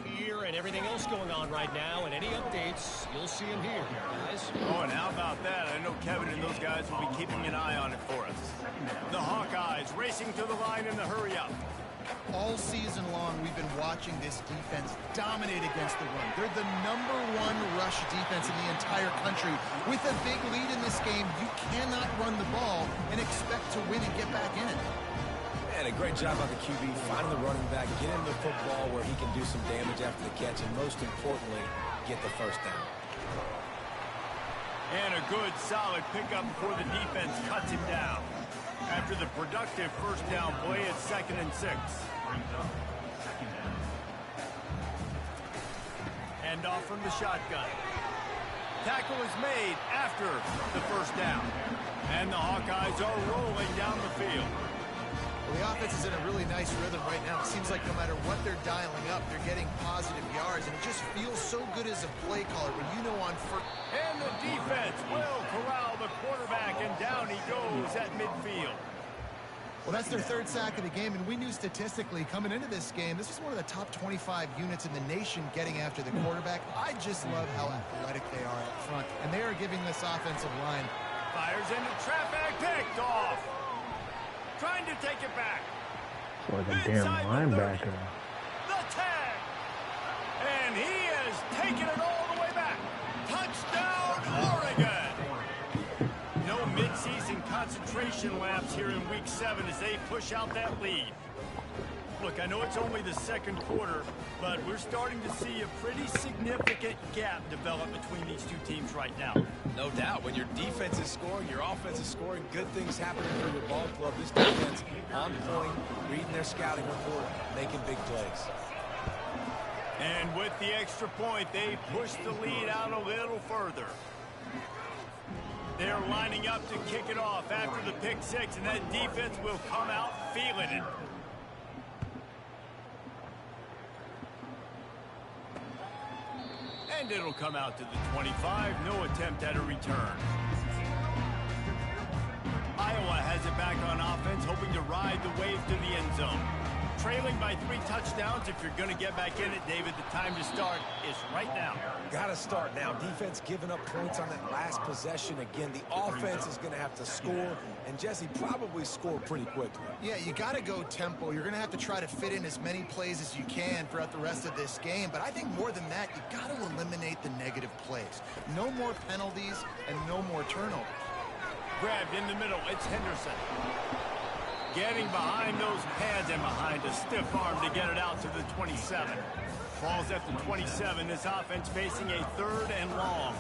here and everything else going on right now, and any updates, you'll see them here, guys. Oh, and how about that? I know Kevin and those guys will be keeping an eye on it for us. The Hawkeyes racing to the line in the hurry-up. All season long, we've been watching this defense dominate against the run. They're the #1 rush defense in the entire country. With a big lead in this game, you cannot run the ball and expect to win and get back in it. And a great job by the QB finding the running back, get him the football where he can do some damage after the catch, and most importantly, get the first down. And a good, solid pickup before the defense cuts him down. After the productive first down play, it's 2nd and 6. Hand off from the shotgun. Tackle is made after the first down. And the Hawkeyes are rolling down the field. Well, the offense is in a really nice rhythm right now. It seems like no matter what they're dialing up, they're getting positive yards, and it just feels so good as a play caller when you know on first. And the defense will corral the quarterback, and down he goes at midfield. Well, that's their 3rd sack of the game, and we knew statistically coming into this game, this is one of the top 25 units in the nation getting after the quarterback. I just love how athletic they are up front, and they are giving this offensive line. Fires into traffic, picked off. Trying to take it back. Like a damn linebacker. The tag. And he has taken it all the way back. Touchdown, Oregon. No midseason concentration laps here in Week 7 as they push out that lead. Look, I know it's only the 2nd quarter, but we're starting to see a pretty significant gap develop between these two teams right now. No doubt. When your defense is scoring, your offense is scoring, good things happening for your ball club. This defense on point, reading their scouting report, making big plays. And with the extra point, they push the lead out a little further. They're lining up to kick it off after the pick 6, and that defense will come out feeling it. And it'll come out to the 25. No attempt at a return. Iowa has it back on offense, hoping to ride the wave to the end zone. Trailing by 3 touchdowns. If you're going to get back in it, David, the time to start is right now. Got to start now. Defense giving up points on that last possession. Again, the offense is going to have to score, and Jesse probably score pretty quickly. Yeah, you got to go tempo. You're going to have to try to fit in as many plays as you can throughout the rest of this game. But I think more than that, you got to eliminate the negative plays. No more penalties and no more turnovers. Grabbed in the middle. It's Henderson. Getting behind those pads and behind a stiff arm to get it out to the 27. Falls at the 27. This offense facing a 3rd and long.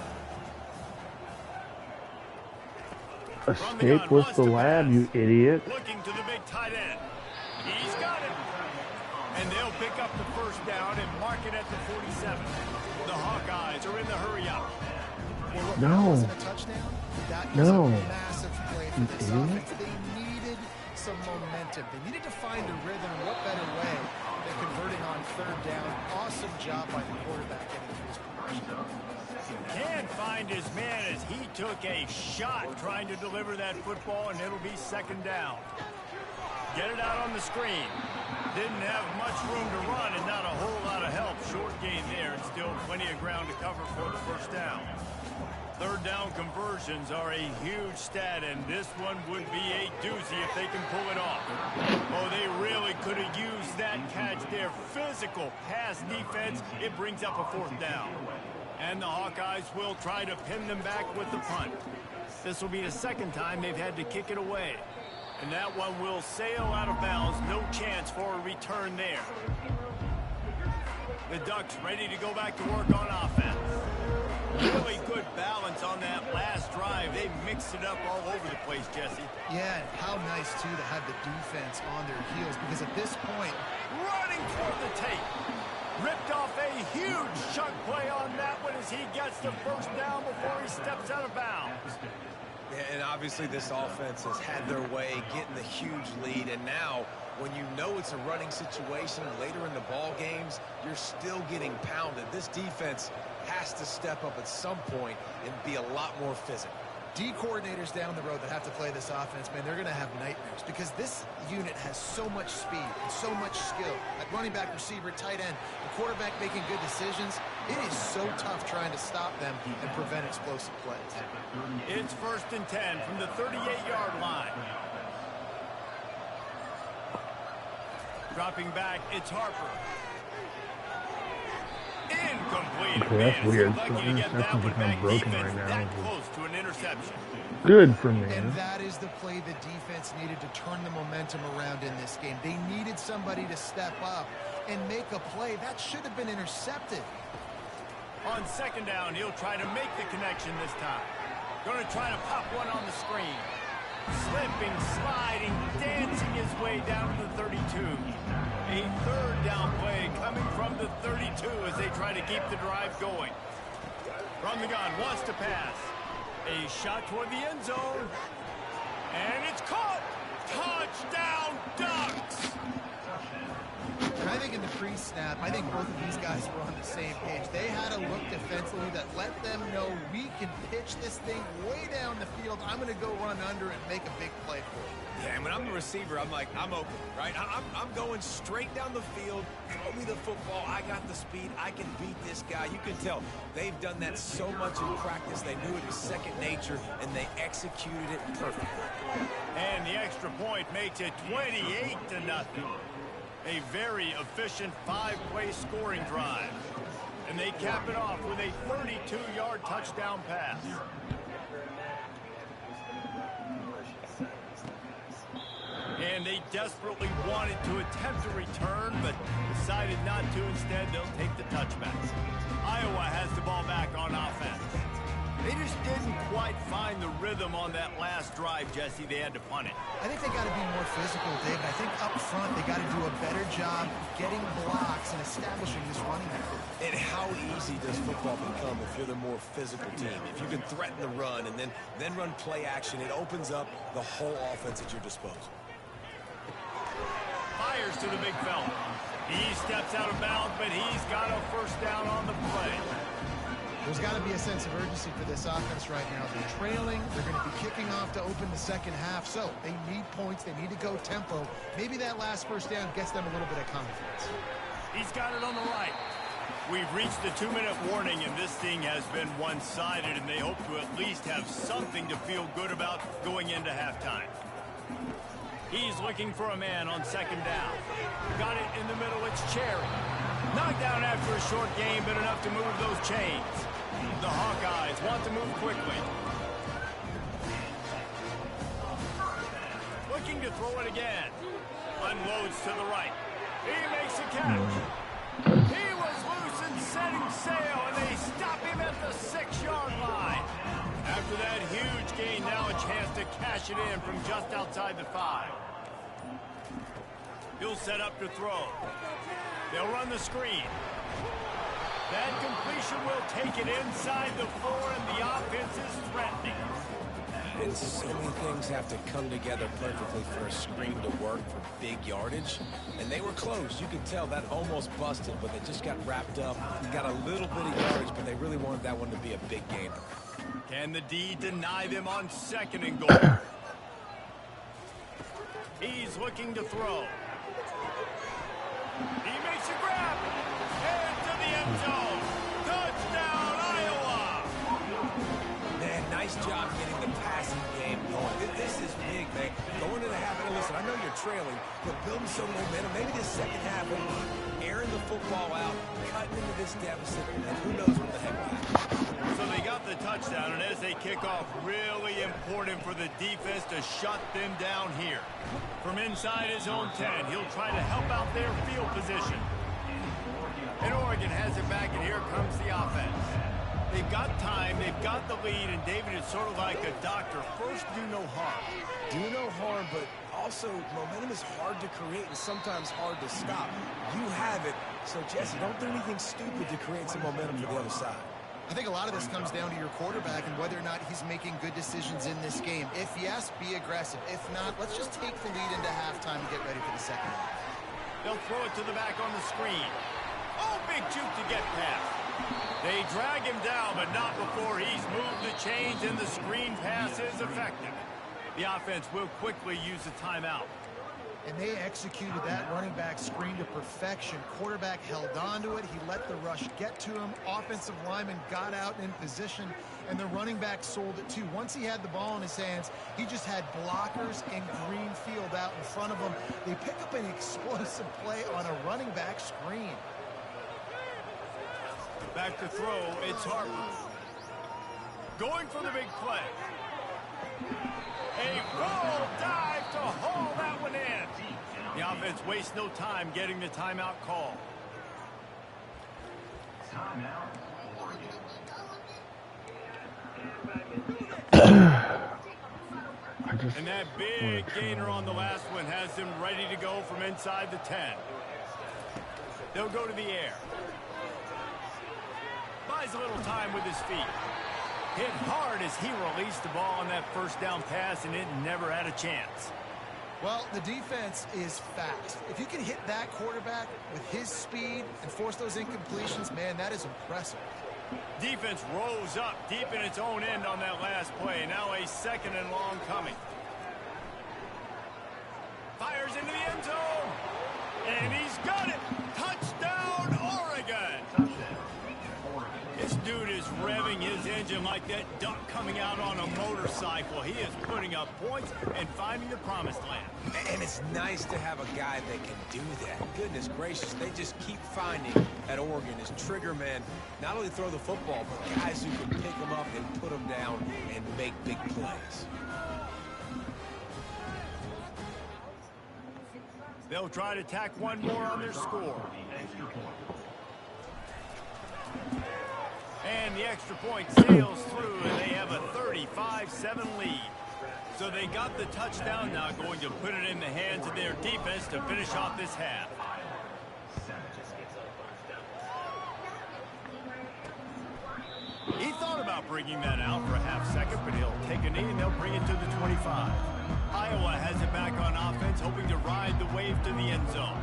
Escape with the lab, you idiot. Looking to the big tight end. He's got it. And they'll pick up the first down and mark it at the 47. The Hawkeyes are in the hurry-up. Well, No. That wasn't a touchdown. That was No. a massive play for this offense. They needed some momentum. They needed to find a rhythm. What better way than converting on 3rd down? Awesome job by the quarterback getting through his progression. Can't find his man as he took a shot trying to deliver that football, and it'll be 2nd down. Get it out on the screen. Didn't have much room to run and not a whole lot of help. Short gain there and still plenty of ground to cover for the first down. 3rd down conversions are a huge stat, and this one would be a doozy if they can pull it off. Oh, they really could have used that catch there. Physical pass defense. It brings up a 4th down. And the Hawkeyes will try to pin them back with the punt. This will be the 2nd time they've had to kick it away. And that one will sail out of bounds. No chance for a return there. The Ducks ready to go back to work on offense. Really good balance on that last drive. They mixed it up all over the place, Jesse. Yeah, and how nice, too, to have the defense on their heels, because at this point, running toward the tape. Ripped off a huge chunk play on that one as he gets the first down before he steps out of bounds. Yeah, and obviously this offense has had their way, getting the huge lead, and now when you know it's a running situation later in the ball games, you're still getting pounded. This defense has to step up at some point and be a lot more physical. D coordinators down the road that have to play this offense, man, they're going to have nightmares because this unit has so much speed and so much skill. At running back, receiver, tight end, the quarterback making good decisions. It is so tough trying to stop them and prevent explosive plays. It's 1st and 10 from the 38-yard line. Dropping back, it's Harper. Incomplete. Okay, that's weird. So Lucky to get that interceptions one are kind back. of broken Defense right now. that close to an interception. Good for me. And that is the play the defense needed to turn the momentum around in this game. They needed somebody to step up and make a play. That should have been intercepted. On 2nd down, he'll try to make the connection this time. Going to try to pop one on the screen. Slipping, sliding, dancing his way down to the 32. A 3rd down play coming from the 32 as they try to keep the drive going. From the gun, wants to pass. A shot toward the end zone. And it's caught. Touchdown, Ducks. And I think in the pre-snap, I think both of these guys were on the same page. They had a look defensively that let them know we can pitch this thing way down the field. I'm going to go run under and make a big play for it. Yeah, and when I'm the receiver, I'm like, I'm open, right? I'm going straight down the field. Throw me the football. I got the speed. I can beat this guy. You can tell they've done that so much in practice. They knew it was second nature, and they executed it perfectly. And the extra point makes it 28-0. A very efficient 5-play scoring drive. And they cap it off with a 32-yard touchdown pass. And they desperately wanted to attempt a return, but decided not to. Instead, they'll take the touchback. Iowa has the ball back on offense. They just didn't quite find the rhythm on that last drive, Jesse. They had to punt it. I think they got to be more physical, David. I think up front they got to do a better job getting blocks and establishing this running effort. And how easy does football become if you're the more physical team? If you can threaten the run and then run play action, it opens up the whole offense at your disposal. Fires to the big fella. He steps out of bounds, but he's got a 1st down on the play. There's got to be a sense of urgency for this offense right now. They're trailing. They're going to be kicking off to open the second half. So they need points. They need to go tempo. Maybe that last 1st down gets them a little bit of confidence. He's got it on the right. We've reached the 2-minute warning, and this thing has been one-sided, and they hope to at least have something to feel good about going into halftime. He's looking for a man on 2nd down. Got it in the middle. It's Cherry. Knocked down after a short game, but enough to move those chains. The Hawkeyes want to move quickly. Looking to throw it again. Unloads to the right. He makes a catch. He was loose and setting sail, and they stop him at the 6-yard line. After that huge gain, now a chance to cash it in from just outside the 5. He'll set up to throw. They'll run the screen. That completion will take it inside the 4, and the offense is threatening. And so many things have to come together perfectly for a screen to work for big yardage. And they were close. You could tell that almost busted, but they just got wrapped up. Got a little bit of yardage, but they really wanted that one to be a big gainer. Can the D deny them on 2nd and goal? He's looking to throw. He makes a grab. Into the end zone. Touchdown, Iowa. Man, nice job getting the passing game going. This is big, man. Going into half, and listen, I know you're trailing, but building some momentum. Maybe this second half, airing the football out, cutting into this deficit, and who knows what the heck will happen. So they got the touchdown, and as they kick off, really important for the defense to shut them down here. From inside his own 10, he'll try to help out their field position. And Oregon has it back, and here comes the offense. They've got time, they've got the lead, and David is sort of like a doctor. First, do no harm. Do no harm, but also momentum is hard to create and sometimes hard to stop. You have it, so Jesse, don't do anything stupid to create some momentum for the other side. I think a lot of this comes down to your quarterback and whether or not he's making good decisions in this game. If yes, be aggressive. If not, let's just take the lead into halftime and get ready for the second half. They'll throw it to the back on the screen. Oh, big juke to get past. They drag him down, but not before he's moved the chains and the screen pass is effective. The offense will quickly use a timeout. And they executed that running back screen to perfection. Quarterback held on to it. He let the rush get to him. Offensive lineman got out in position, and the running back sold it too. Once he had the ball in his hands, he just had blockers and green field out in front of him. They pick up an explosive play on a running back screen. Back to throw, it's Harper. Going for the big play. A roll dive to haul that one in. The offense wastes no time getting the timeout call. And that big gainer on the last one has them ready to go from inside the 10. They'll go to the air. Buys a little time with his feet. Hit hard as he released the ball on that first down pass, and it never had a chance. Well, the defense is fast. If you can hit that quarterback with his speed and force those incompletions, man, that is impressive. Defense rose up deep in its own end on that last play. Now a second and long coming. Fires into the end zone. And he's got it. Touchdown, Oregon. This dude is revving his engine like that duck coming out on a motorcycle. He is putting up points and finding the promised land. And it's nice to have a guy that can do that. Goodness gracious, they just keep finding at Oregon as trigger men, not only throw the football, but guys who can pick them up and put them down and make big plays. They'll try to tack one more on their score. And the extra point sails through, and they have a 35-7 lead. So they got the touchdown, now going to put it in the hands of their defense to finish off this half. He thought about bringing that out for a half second, but he'll take a knee and they'll bring it to the 25. Iowa has it back on offense, hoping to ride the wave to the end zone.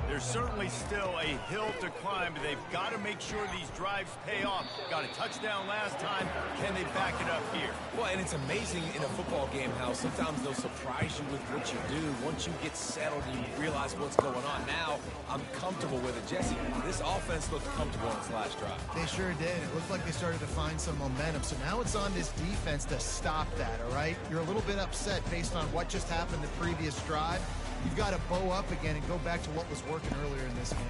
There's certainly still a hill to climb, but they've got to make sure these drives pay off. Got a touchdown last time. Can they back it up here? Well, and it's amazing in a football game how sometimes they'll surprise you with what you do. Once you get settled and you realize what's going on. Now, I'm comfortable with it. Jesse, this offense looked comfortable in its last drive. They sure did. It looked like they started to find some momentum. So now it's on this defense to stop that, all right? You're a little bit upset based on what just happened the previous drive. You've got to bow up again and go back to what was working earlier in this game.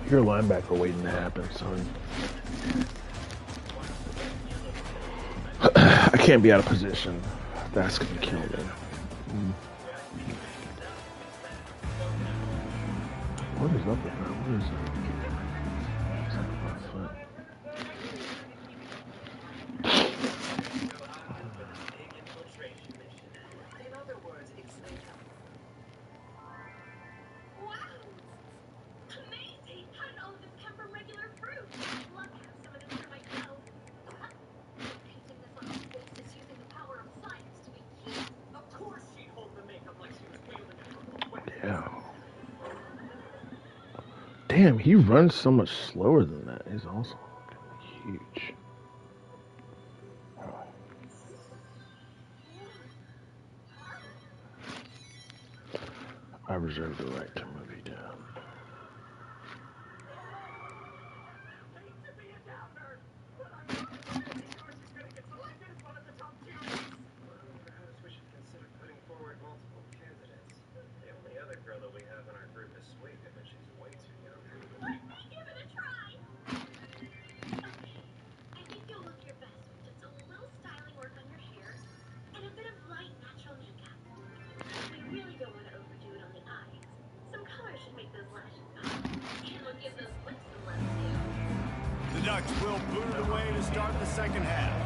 Your linebacker waiting to happen, son. I can't be out of position. That's gonna kill me. What is up with that? What is it? Is that my foot? Yeah. Damn, he runs so much slower than that. He's also huge. I reserve the right to move you down. The Ducks will boot it away to start the second half.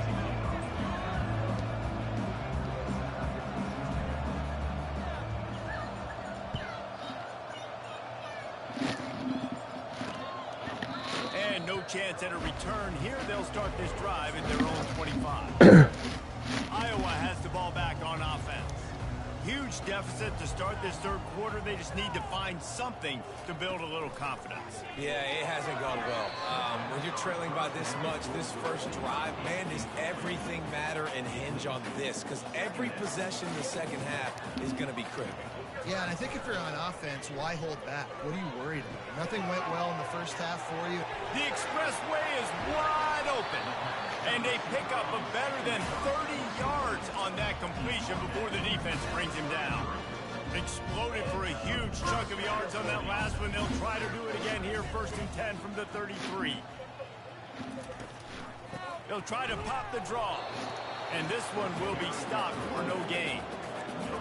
chance at a return. Here they'll start this drive at their own 25. Iowa has the ball back on offense. Huge deficit to start this third quarter. They just need to find something to build a little confidence. Yeah, it hasn't gone well. When you're trailing by this much, this first drive, man, does everything matter and hinge on this? Because every possession in the second half is going to be critical. Yeah, and I think if you're on offense, why hold back? What are you worried about? Nothing went well in the first half for you. The expressway is wide open. And they pick up a better than 30 yards on that completion before the defense brings him down. Exploded for a huge chunk of yards on that last one. They'll try to do it again here, 1st and 10 from the 33. They'll try to pop the draw. And this one will be stopped for no gain.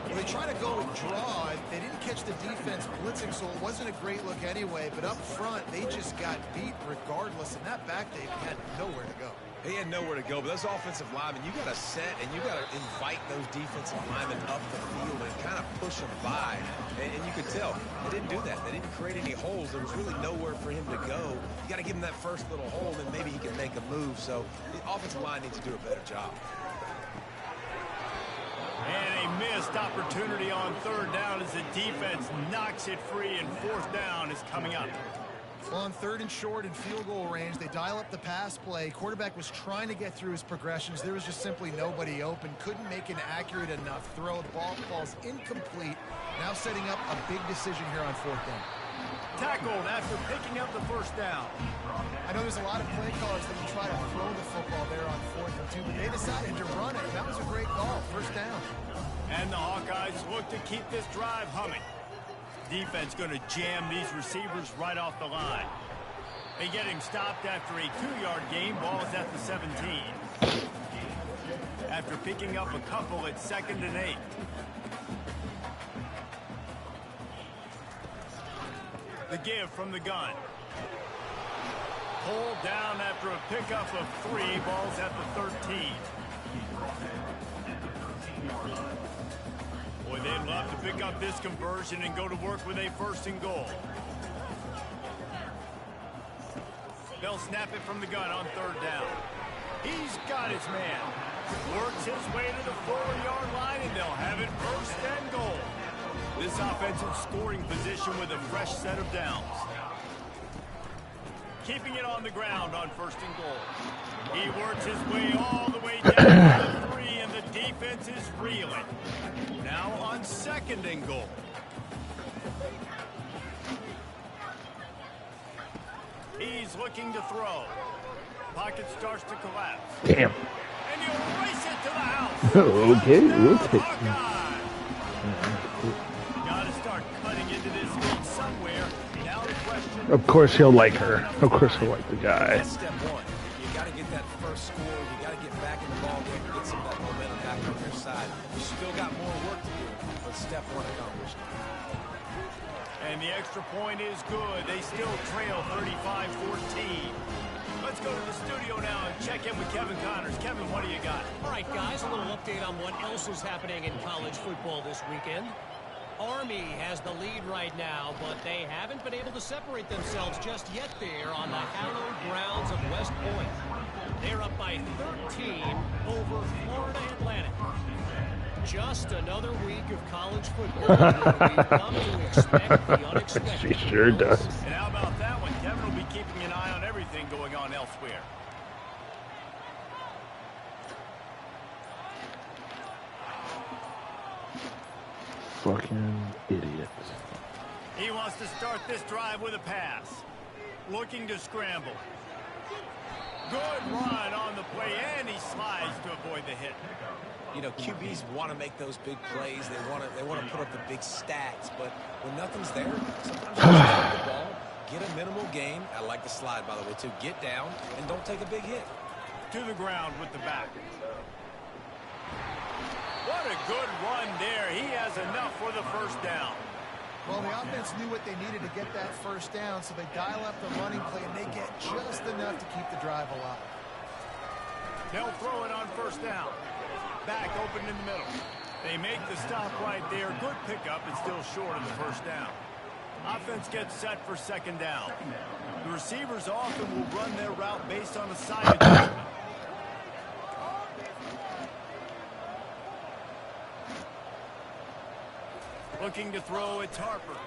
Well, they try to go with draw. They didn't catch the defense blitzing, so it wasn't a great look anyway. But up front, they just got beat regardless. And that back, they had nowhere to go. He had nowhere to go, but those offensive linemen, you got to set and you got to invite those defensive linemen up the field and kind of push them by. And you could tell they didn't do that. They didn't create any holes. There was really nowhere for him to go. You got to give him that first little hole, and maybe he can make a move. So the offensive line needs to do a better job. And a missed opportunity on 3rd down as the defense knocks it free, and 4th down is coming up. Well, on 3rd and short and field goal range, they dial up the pass play. Quarterback was trying to get through his progressions. There was just simply nobody open. Couldn't make an accurate enough throw. The ball falls incomplete. Now setting up a big decision here on 4th down. Tackled after picking up the 1st down. I know there's a lot of play callers that will try to throw the football there on 4th and 2, but they decided to run it. That was a great call. 1st down. And the Hawkeyes look to keep this drive humming. Defense going to jam these receivers right off the line. They get him stopped after a 2-yard gain. Ball is at the 17. After picking up a couple at 2nd and 8. The give from the gun. Pulled down after a pickup of 3. Ball's at the 13. Boy, they'd love to pick up this conversion and go to work with a 1st and goal. They'll snap it from the gun on 3rd down. He's got his man. Works his way to the 4-yard line, and they'll have it 1st and goal. This offensive scoring position with a fresh set of downs. Keeping it on the ground on 1st and goal. He works his way all the way down to the 3, and the defense is reeling. Now on 2nd and goal. He's looking to throw. Pocket starts to collapse. Damn. And he'll race it to the house. Okay, we'll take it. Got to start cutting into this lead somewhere. Now the question. Of course he'll like her. Of course he'll like the guy. That's step one. You got to get that first score. You got to get back in the ball game, get some of that momentum back on your side. You still got more work to do, but step one accomplished. And the extra point is good. They still trail 35-14. Let's go to the studio now and check in with Kevin Connors. Kevin, what do you got? All right, guys, a little update on what else is happening in college football this weekend. Army has the lead right now, but they haven't been able to separate themselves just yet there on the hallowed grounds of West Point. They're up by 13 over Florida Atlantic. Just another week of college football where we've come to expect the unexpected. She sure does. And how about that one? Kevin will be keeping an eye on everything going on elsewhere. Fucking idiots. He wants to start this drive with a pass. Looking to scramble. Good run on the play, and he slides to avoid the hit. You know, QBs want to make those big plays. They want to put up the big stats, but when nothing's there, sometimes you just take the ball, get a minimal gain. I like the slide, by the way, too. Get down and don't take a big hit. To the ground with the back. What a good run there. He has enough for the 1st down. Well, the offense knew what they needed to get that 1st down, so they dial up the running play, and they get just enough to keep the drive alive. They'll throw it on 1st down. Back open in the middle. They make the stop right there. Good pickup, and still short of the 1st down. Offense gets set for second down. The receivers often will run their route based on a side adjustment. Looking to throw, it's Harper.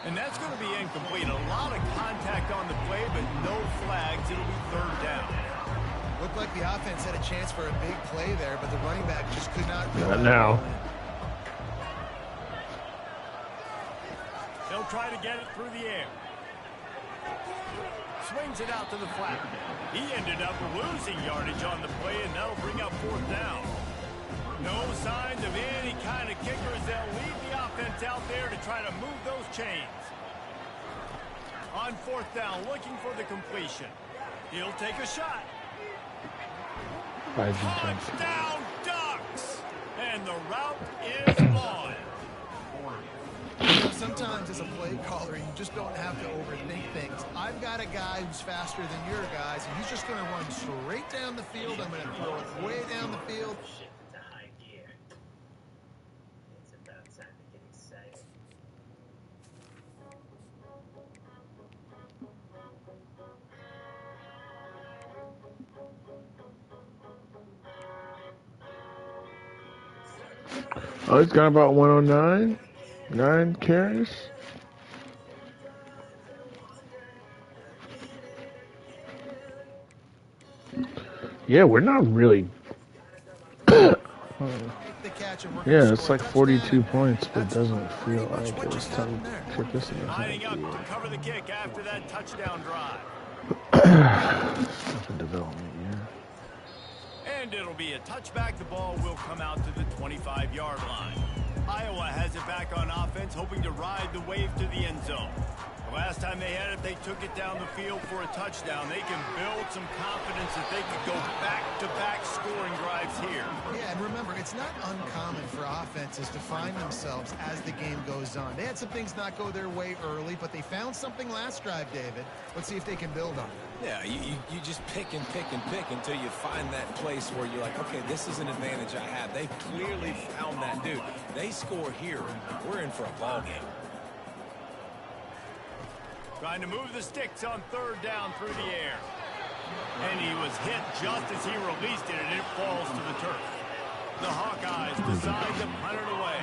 And that's going to be incomplete. A lot of contact on the play, but no flags. It'll be third down. Looked like the offense had a chance for a big play there, but the running back just could not. Not now. They'll try to get it through the air. Swings it out to the flat. He ended up losing yardage on the play, and that'll bring up fourth down. No signs of any kind of kickers. They'll leave the offense out there to try to move those chains. On fourth down, looking for the completion. He'll take a shot. Touchdown Ducks! And the route is on. Sometimes as a play caller, you just don't have to overthink things. I've got a guy who's faster than your guys, and he's just going to run straight down the field. I'm going to throw it way down the field. Oh, he's got about 109. 9 carries. Yeah, we're not really. Yeah, it's like 42 points, but it doesn't feel like it was time to kick this in the Lining up to cover the kick after that touchdown drive. Stuff in development, yeah. And it'll be a touchback. The ball will come out to the 25-yard line. Iowa has it back on offense, hoping to ride the wave to the end zone. The last time they had it, they took it down the field for a touchdown. They can build some confidence that they could go back-to-back scoring drives here. Yeah, and remember, it's not uncommon for offenses to find themselves as the game goes on. They had some things not go their way early, but they found something last drive, David. Let's see if they can build on it. Yeah, you just pick and pick and pick until you find that place where you're like, okay, this is an advantage I have. They've clearly found that dude. They score here, we're in for a ball game. Trying to move the sticks on third down through the air. And he was hit just as he released it, and it falls to the turf. The Hawkeyes decide to punt it away.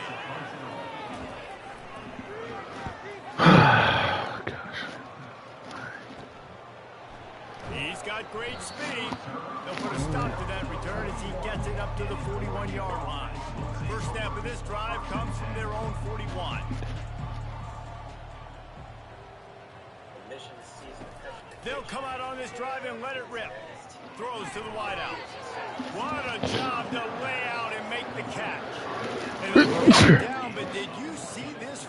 He's got great speed. They'll put a stop to that return as he gets it up to the 41-yard line. First snap of this drive comes from their own 41. They'll come out on this drive and let it rip. Throws to the wideout. What a job to lay out and make the catch. And it's down, but did you see this?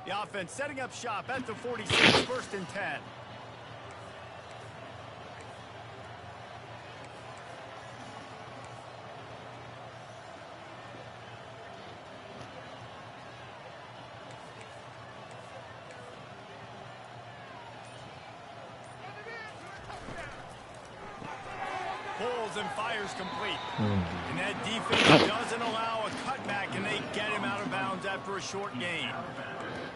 The offense setting up shop at the 46, first and 10. Pulls and fires complete. And that defense doesn't allow a cutback, and they get him out of bounds after a short gain.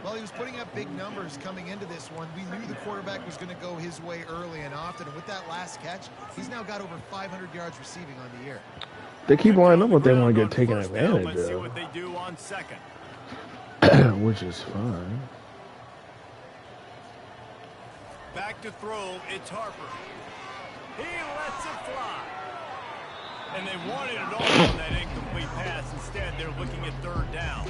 Well, he was putting up big numbers coming into this one. We knew the quarterback was going to go his way early and often. And with that last catch, he's now got over 500 yards receiving on the year. They keep lining up what they want to get taken advantage Let's see of. what they do on second. Which is fine. Back to throw, it's Harper. He lets it fly. And they wanted it all on that incomplete pass. Instead, they're looking at third down.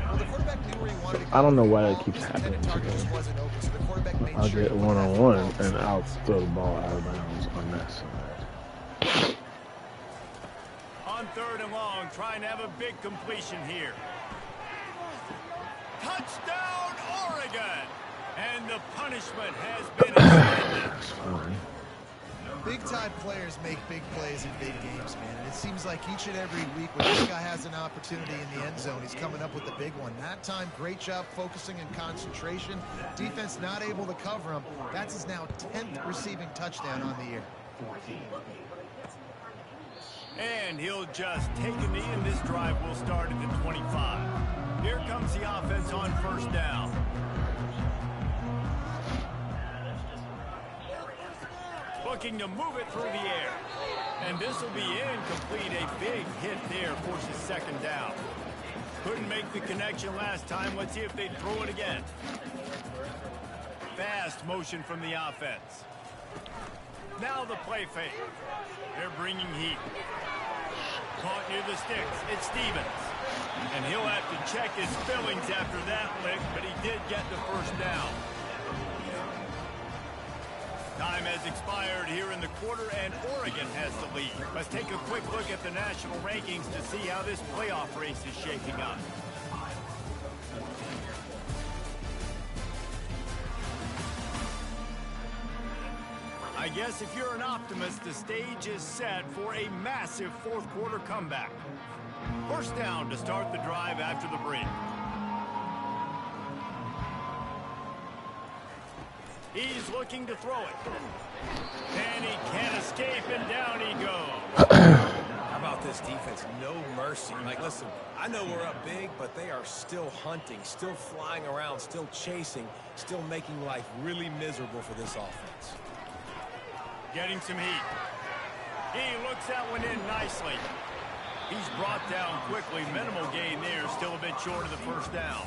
Well, the quarterback knew where he wanted to go. I don't know why that keeps happening to Target me. just wasn't open, so the quarterback made I'll sure get he put that one-on-one, football and I'll throw the ball out of bounds on that side. On third and long, trying to have a big completion here. Touchdown, Oregon! And the punishment has been extended. That's fine. Big-time players make big plays in big games, man. And it seems like each and every week when this guy has an opportunity in the end zone, he's coming up with the big one. That time, great job focusing and concentration. Defense not able to cover him. That's his now 10th receiving touchdown on the year. And he'll just take a knee, and this drive will start at the 25. Here comes the offense on first down. Looking to move it through the air. And this will be incomplete. A big hit there forces second down. Couldn't make the connection last time. Let's see if they throw it again. Fast motion from the offense. Now the play fake. They're bringing heat. Caught near the sticks. It's Stevens. And he'll have to check his fillings after that lick, but he did get the first down. Time has expired here in the quarter, and Oregon has the lead. Let's take a quick look at the national rankings to see how this playoff race is shaping up. I guess if you're an optimist, the stage is set for a massive fourth quarter comeback. First down to start the drive after the break. He's looking to throw it. And he can't escape, and down he goes. How about this defense? No mercy. Like, listen, I know we're up big, but they are still hunting, still flying around, still chasing, still making life really miserable for this offense. Getting some heat. He looks that one in nicely. He's brought down quickly. Minimal gain there, still a bit short of the first down.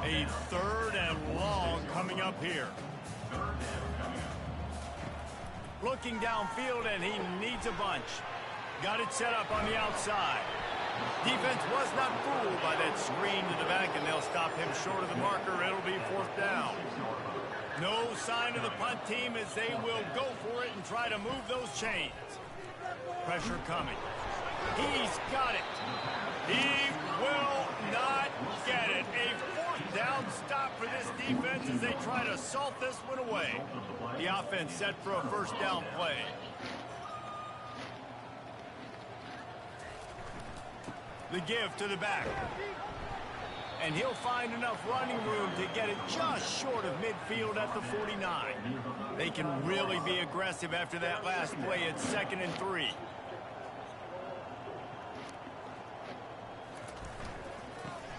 A third and long coming up here. Looking downfield, and he needs a bunch. Got it set up on the outside. Defense was not fooled by that screen to the back, and they'll stop him short of the marker. It'll be fourth down. No sign of the punt team as they will go for it and try to move those chains. Pressure coming. He's got it. He will not get it. A fourth down stop for this defense as they try to salt this one away. The offense set for a first down play. The give to the back. And he'll find enough running room to get it just short of midfield at the 49. They can really be aggressive after that last play. It's 2nd and 3.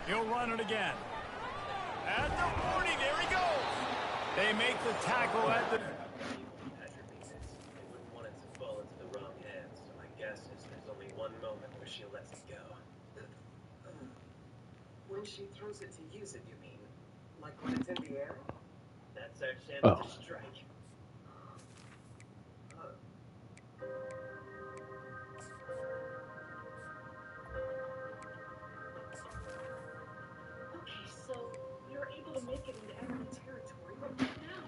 He'll run it again. At the 40, there he goes. They make the tackle at the... Want it to fall into the wrong hands, so my guess is there's only one moment where she lets it go. When she throws it to use it, you mean? Like when it's in the air? That's our chance to strike. Okay, so you're able to make it into enemy territory, but what now?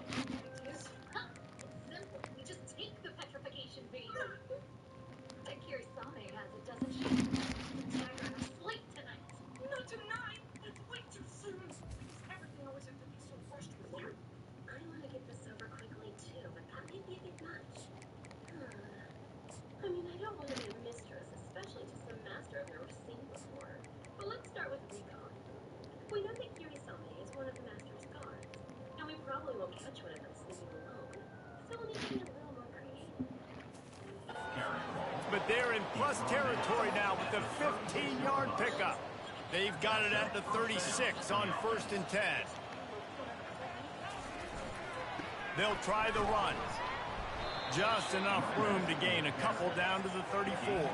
It's simple. We just take the petrification bait. That Kirisame has it, doesn't she? Attack her sleep tonight. Not tonight. It's way too soon. Everything always has to be so frustrating. I want to get this over quickly too, but that may be a bit much. I mean, I don't want to be a mistress, especially to some master I've never seen before. But let's start with recon. We know that Kirisame is one of the master's guards, and we probably won't catch one of them sleeping alone. So we'll need to get a little more creative. But they're in plus territory now with the 15-yard pickup. They've got it at the 36 on 1st and 10. They'll try the run. Just enough room to gain a couple down to the 34.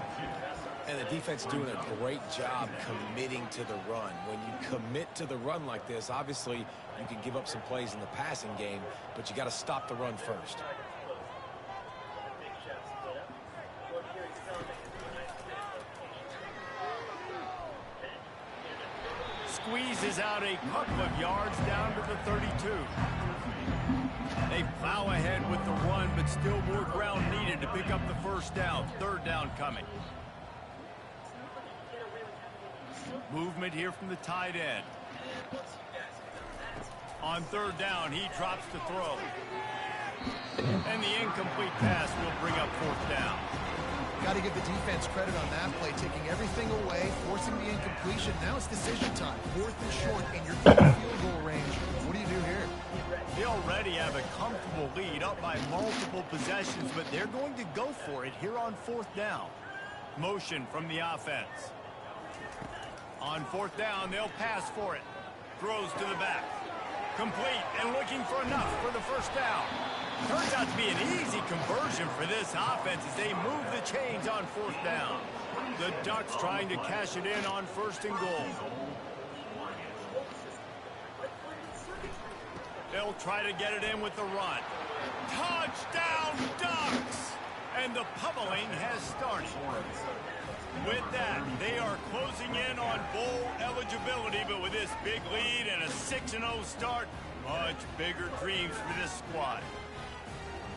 And the defense doing a great job committing to the run. When you commit to the run like this, obviously you can give up some plays in the passing game, but you got to stop the run first. squeezes out a couple of yards down to the 32. They plow ahead with the run, but still more ground needed to pick up the first down. Third down coming. Movement here from the tight end. On third down, he drops to throw. And the incomplete pass will bring up fourth down. Got to give the defense credit on that play, taking everything away, forcing the incompletion. Now it's decision time. Fourth and short, and you're in field goal range. What do you do here? They already have a comfortable lead, up by multiple possessions, but they're going to go for it here on fourth down. Motion from the offense. On fourth down, they'll pass for it. Throws to the back. Complete and looking for enough for the first down. Turns out to be an easy conversion for this offense as they move the chains on fourth down. The Ducks trying to cash it in on first and goal. They'll try to get it in with the run. Touchdown, Ducks! And the pummeling has started. With that, they are closing in on bowl eligibility, but with this big lead and a 6-0 start, much bigger dreams for this squad.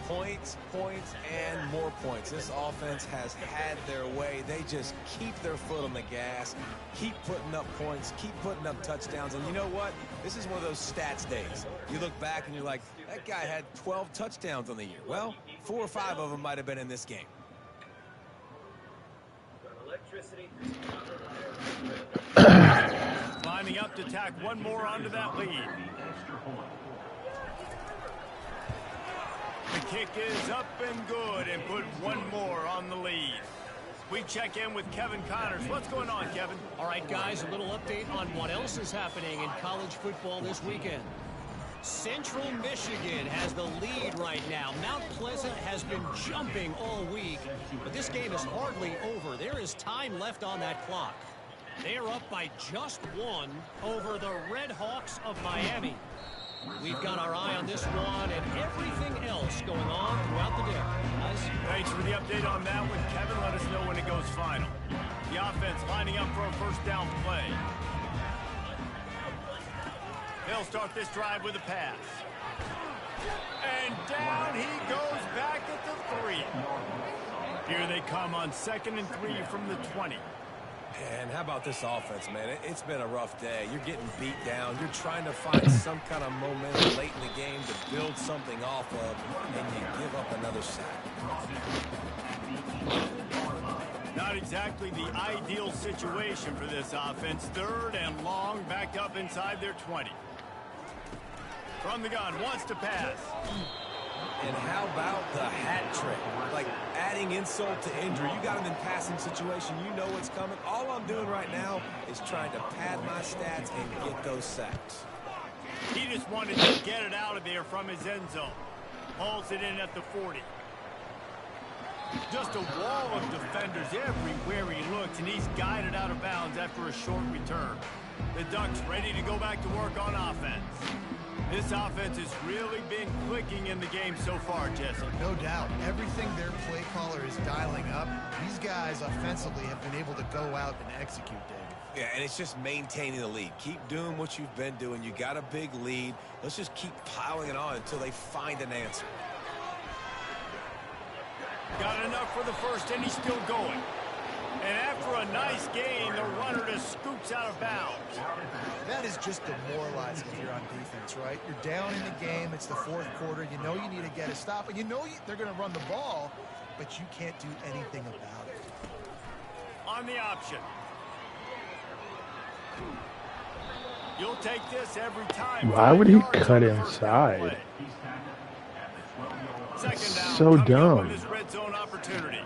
Points, points, and more points. This offense has had their way. They just keep their foot on the gas, keep putting up points, keep putting up touchdowns. And you know what? This is one of those stats days. You look back and you're like, that guy had 12 touchdowns on the year. Well, 4 or 5 of them might have been in this game. Lining up to tack one more onto that lead. The kick is up and good and put one more on the lead. We check in with Kevin Connors. What's going on, Kevin? All right, guys, a little update on what else is happening in college football this weekend. Central Michigan has the lead right now. Mount Pleasant has been jumping all week, but this game is hardly over. There is time left on that clock. They are up by just 1 over the Red Hawks of Miami. We've got our eye on this one and everything else going on throughout the day. Guys, thanks for the update on that one, Kevin. Let us know when it goes final. The offense lining up for a first down play. They'll start this drive with a pass. And down he goes back at the 3. Here they come on 2nd and 3 from the 20. And how about this offense, man? It's been a rough day. You're getting beat down. You're trying to find some kind of momentum late in the game to build something off of, and you give up another sack. Not exactly the ideal situation for this offense. 3rd and long, backed up inside their 20. From the gun, wants to pass. And how about the hat trick? Like adding insult to injury. You got him in passing situation. You know what's coming. All I'm doing right now is trying to pad my stats and get those sacks. He just wanted to get it out of there from his end zone. Hauls it in at the 40. Just a wall of defenders everywhere he looks, and he's guided out of bounds after a short return. The Ducks ready to go back to work on offense. This offense has really been clicking in the game so far, Jesse. No doubt. Everything their play caller is dialing up, these guys offensively have been able to go out and execute, David. Yeah, and it's just maintaining the lead. Keep doing what you've been doing. You got a big lead. Let's just keep piling it on until they find an answer. Got enough for the first, and he's still going. And after a nice gain, the runner just scoops out of bounds. That is just demoralizing if you're on defense, right? You're down in the game. It's the 4th quarter. You know you need to get a stop, and you know they're going to run the ball, but you can't do anything about it. On the option. You'll take this every time. Why would he cut inside? Second down, so coming up dumb. on this red zone opportunity.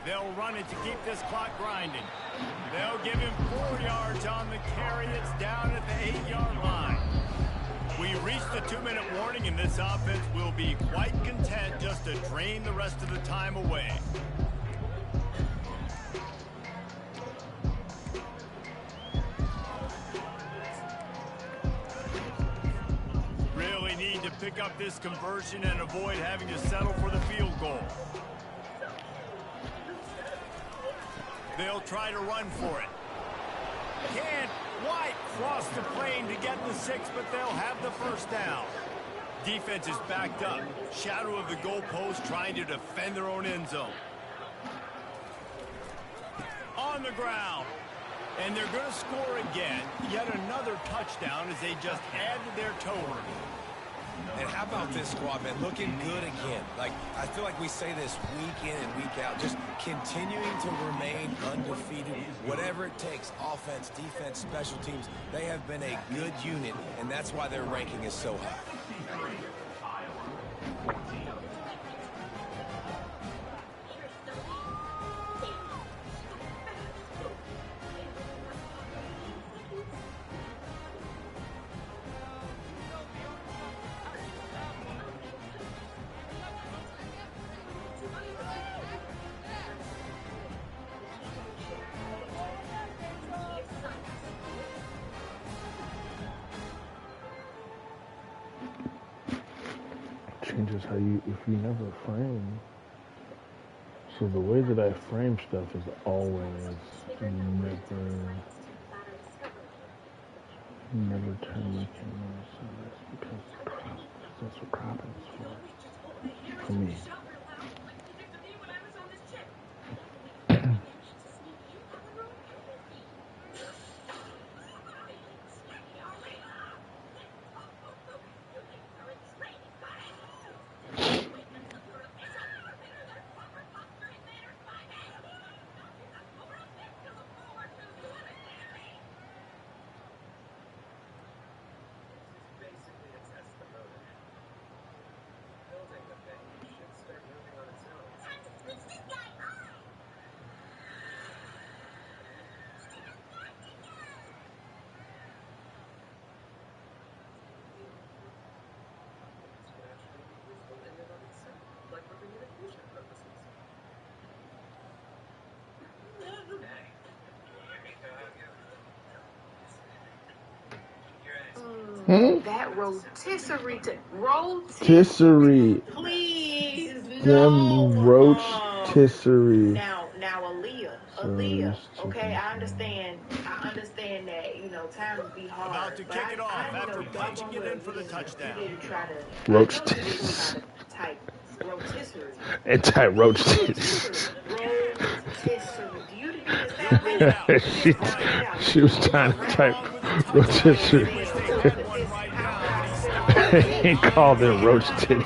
They'll run it to keep this clock grinding. They'll give him 4 yards on the carry. It's down at the 8-yard line. We reached the 2-minute warning, and this offense will be quite content just to drain the rest of the time away. Really need to pick up this conversion and avoid having to settle for the field goal. They'll try to run for it. Can't quite cross the plane to get the 6, but they'll have the first down. Defense is backed up. Shadow of the goalpost trying to defend their own end zone. On the ground. And they're going to score again. Yet another touchdown as they just add to their total. And how about this squad, man? Looking good again. Like, I feel like we say this week in and week out. Just continuing to remain undefeated. Whatever it takes, offense, defense, special teams, they have been a good unit, and that's why their ranking is so high. Changes how you, if you never frame. So the way that I frame stuff is always never turn my camera so that's because that's what cropping is for me. That rotisserie. Rotisserie. Please, no. Them rotisserie. Now, Aaliyah. Okay, I understand that, you know, times be hard. About to kick it off after punching it in for the touchdown. Rotisserie. Type rotisserie. And type rotisserie. She was trying to type rotisserie. He called it roach titties.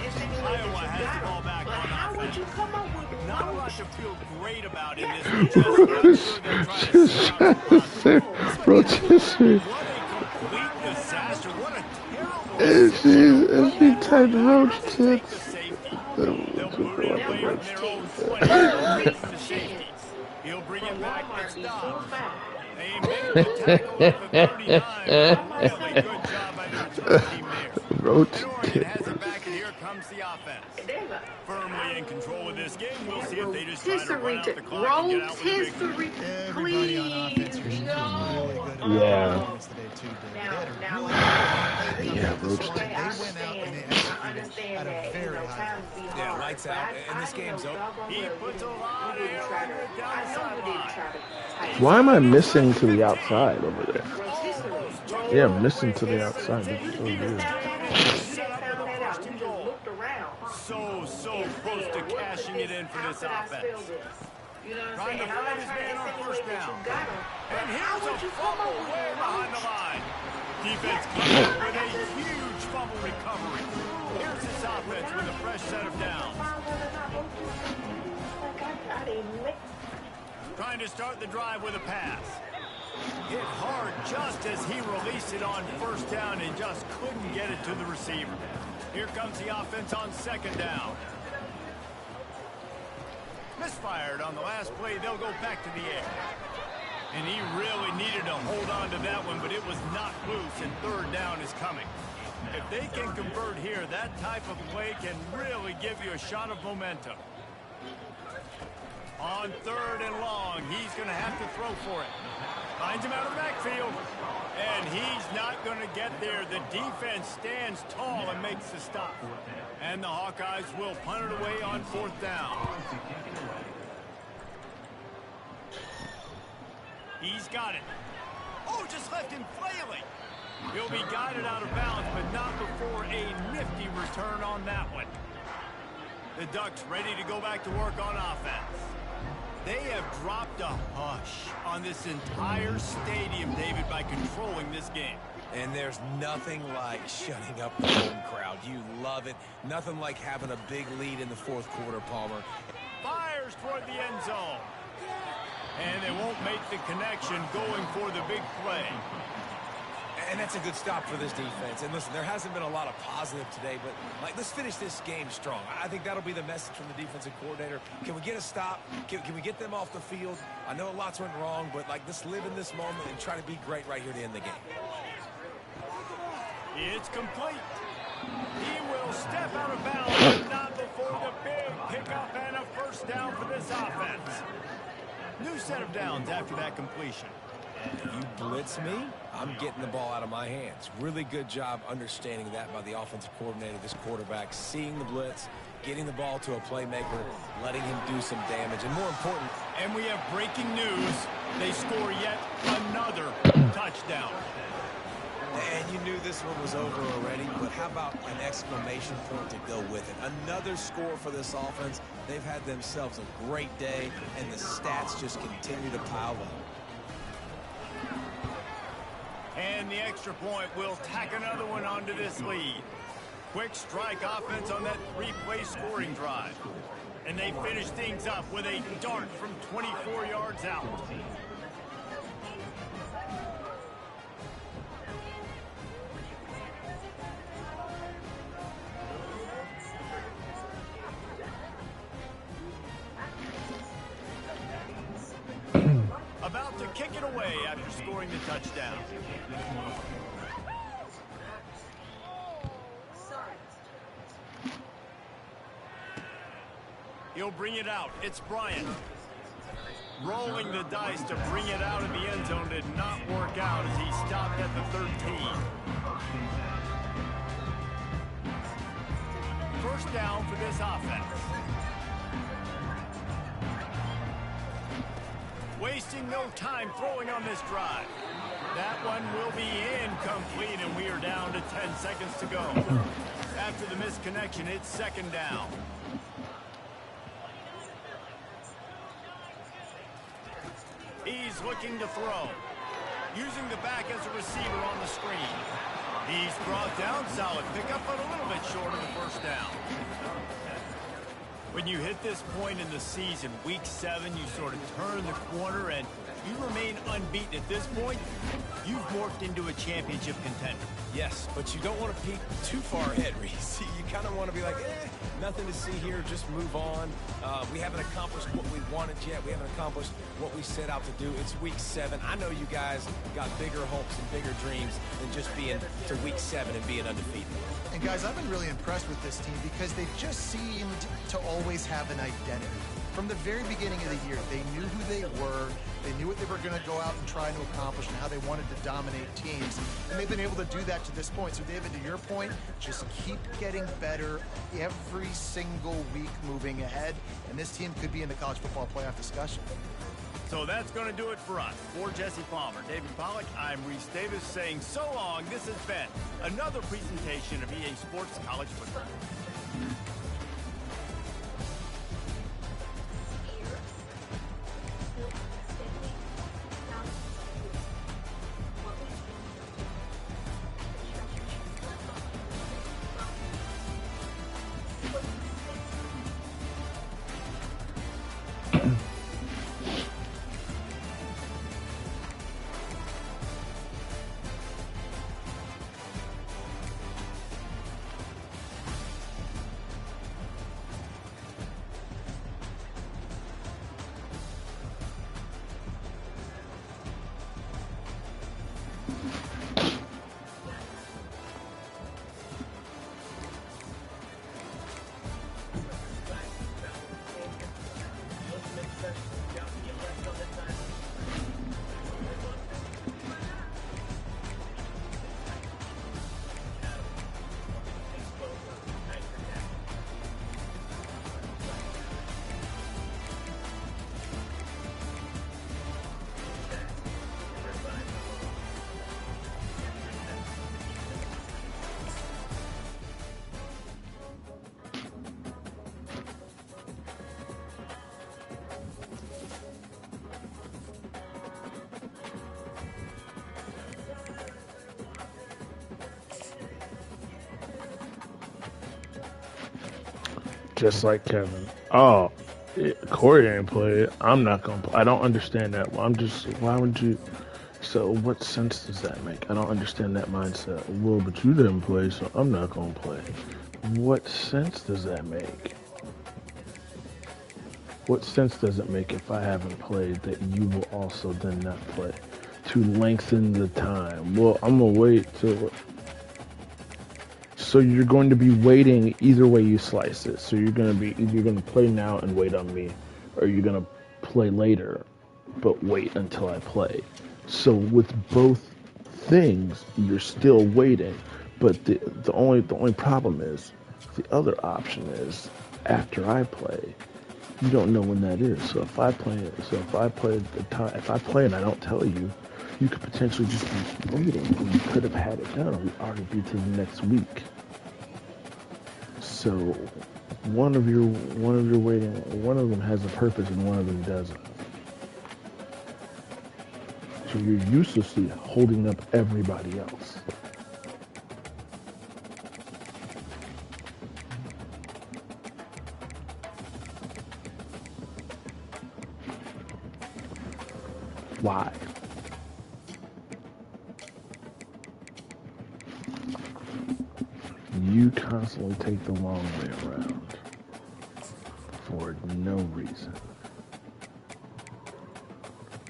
How would you come up with not much to feel great about in this? Rotisserie. What a complete disaster. What a And she typed roach tits. They'll move it away from their own 20 to safety. He'll bring it back next stop. They made the tackle at the 39. Really good job by the return team there. Roach Dorian has it back, and here comes the offense. Firmly in control of this game. We'll see if they just try to run out the clock and get out with a big lead. Everybody on offense was really good. Yeah. Yeah, roach they went out and they executed at a very high level. Yeah, lights out, and this game's over. He puts a lot of air under it down the sideline. Why am I missing to the outside over there? Yeah, I'm missing to the outside. That's so weird. So close to cashing it in for this offense. Trying to find his man on first down. And here's a fumble way behind the line. Defense comes up with a huge fumble recovery. Here's this offense with a fresh set of downs. Trying to start the drive with a pass. Hit hard just as he released it on first down and just couldn't get it to the receiver. Here comes the offense on second down. Misfired on the last play. They'll go back to the air. And he really needed to hold on to that one, but it was knocked loose, and third down is coming. If they can convert here, that type of play can really give you a shot of momentum. On third and long, he's going to have to throw for it. Finds him out of the backfield. And he's not going to get there. The defense stands tall and makes the stop. And the Hawkeyes will punt it away on 4th down. He's got it. Oh, just left him flailing. He'll be guided out of bounds, but not before a nifty return on that one. The Ducks ready to go back to work on offense. They have dropped a hush on this entire stadium, David, by controlling this game. And there's nothing like shutting up the home crowd. You love it. Nothing like having a big lead in the 4th quarter, Palmer. Fires toward the end zone. And they won't make the connection going for the big play. And that's a good stop for this defense. And listen, there hasn't been a lot of positive today, but let's finish this game strong. I think that'll be the message from the defensive coordinator. Can we get a stop? Can we get them off the field? I know lots went wrong, but let's live in this moment and try to be great right here to end the game. It's complete. He will step out of bounds, but not before the big pickup and a first down for this offense. New set of downs after that completion. You blitz me, I'm getting the ball out of my hands. Really good job understanding that by the offensive coordinator, this quarterback, seeing the blitz, getting the ball to a playmaker, letting him do some damage, and more important. And we have breaking news. They score yet another touchdown. And you knew this one was over already, but how about an exclamation point to go with it? Another score for this offense. They've had themselves a great day, and the stats just continue to pile up. And the extra point will tack another one onto this lead. Quick strike offense on that 3-play scoring drive. And they finish things up with a dart from 24 yards out. About to kick it away after scoring the touchdown. He'll bring it out. It's Bryant. Rolling the dice to bring it out of the end zone did not work out as he stopped at the 13. First down for this offense. Wasting no time throwing on this drive. That one will be incomplete, and we are down to 10 seconds to go. After the missed connection, it's second down. He's looking to throw. Using the back as a receiver on the screen. He's brought down, solid pickup, but a little bit short of the first down. When you hit this point in the season, week 7, you sort of turn the corner and you remain unbeaten. At this point, you've morphed into a championship contender. Yes, but you don't want to peek too far ahead, Reese. You kind of want to be like, nothing to see here, just move on. We haven't accomplished what we wanted yet. We haven't accomplished what we set out to do. It's week 7. I know you guys got bigger hopes and bigger dreams than just being to week 7 and being undefeated. And guys, I've been really impressed with this team because they just seemed to always have an identity. From the very beginning of the year, they knew who they were, they knew what they were going to go out and try to accomplish and how they wanted to dominate teams. And they've been able to do that to this point. So, David, to your point, just keep getting better every single week moving ahead. And this team could be in the college football playoff discussion. So that's going to do it for us. For Jesse Palmer, David Pollack, I'm Reese Davis saying so long. This has been another presentation of EA Sports College Football. Just like Kevin. Oh, Corey didn't play it. I'm not gonna play. I don't understand that. Why would you? So what sense does that make? I don't understand that mindset. Well, but you didn't play, so I'm not gonna play. What sense does that make? What sense does it make if I haven't played that you will also then not play? To lengthen the time. Well, I'm gonna wait till. So you're going to be waiting either way you slice it. So you're gonna be either you're gonna play now and wait on me, or you're gonna play later, but wait until I play. So with both things, you're still waiting. But the only problem is the other option is after I play. You don't know when that is. So if I play and I don't tell you, you could potentially just be waiting. And you could have had it done. We'd already be to the next week. So one of your waiting, one of them has a purpose and one of them doesn't. So you're uselessly holding up everybody else. Why? You constantly take the long way around for no reason.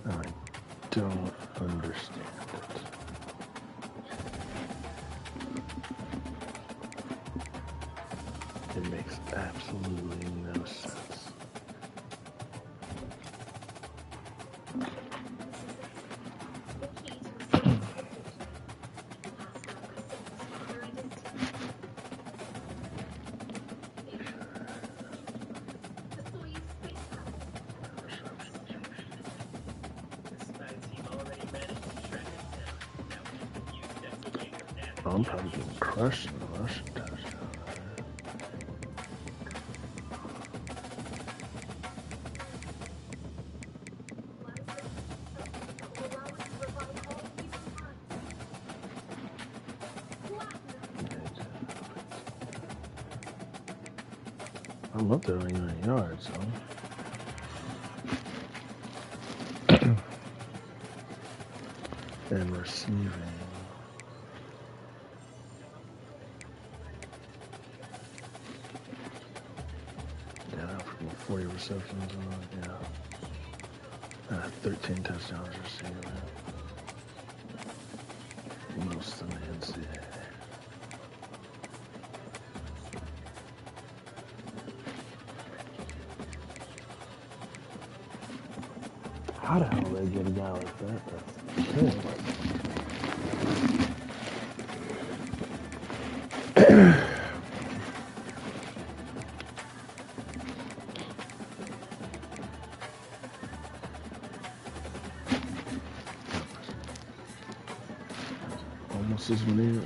I don't understand it. It makes absolutely no sense. I'm probably getting crushed in the Russian touchdown. I'm up there 99 yards, huh? And receiving. Yeah, from 40 receptions, yeah. 13 touchdowns receiving. Most in the NCAA. How the hell do they get a guy like that? That's almost as many